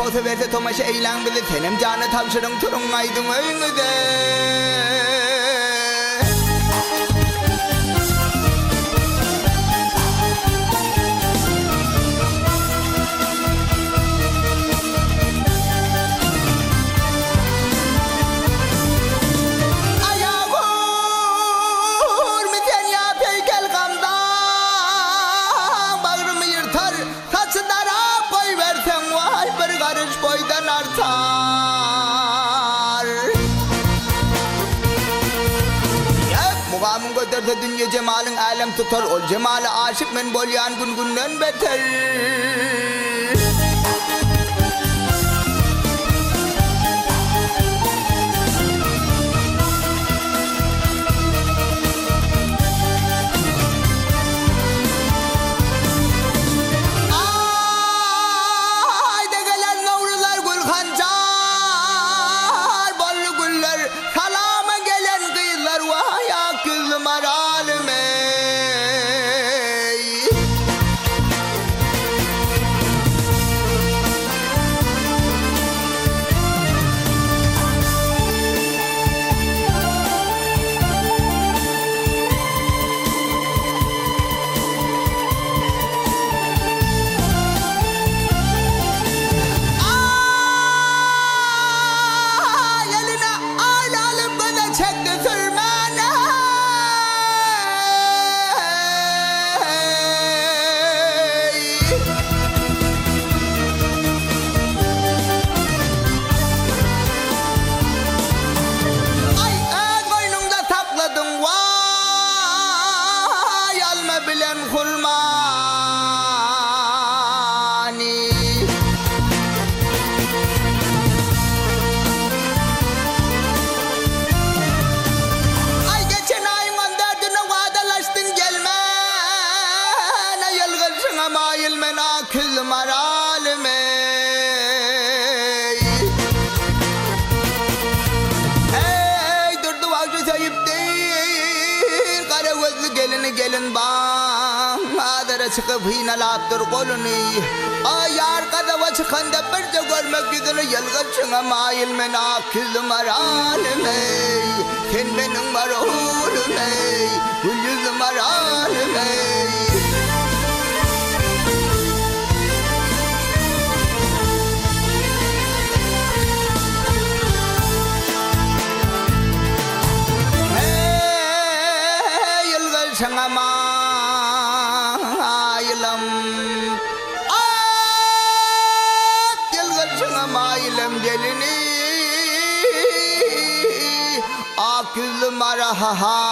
olsa verse tomaşa eğlen bizi senem canı tavşırın turun aydın önüde. Boydan artar. Mugamın götürse dünya cemalin alem tutar. Ol cemali aşık men bolyan gün günden beter. bilen hulmani. Ay geçen ayın 14'üne vadalaştın gelme. Ne yılgırsın ama ilmen akıl maralime. Gelin bang adara çıkıp hinalattır kolunu. Ay arkada va çıkanda bir de görmek yüzünü yılgıçına mail men akıl maralim ey. Sen benim marulum ey, gül yüzüm maralim ey. Sana mailam yılgın sana mailam gelini akıl marhalime.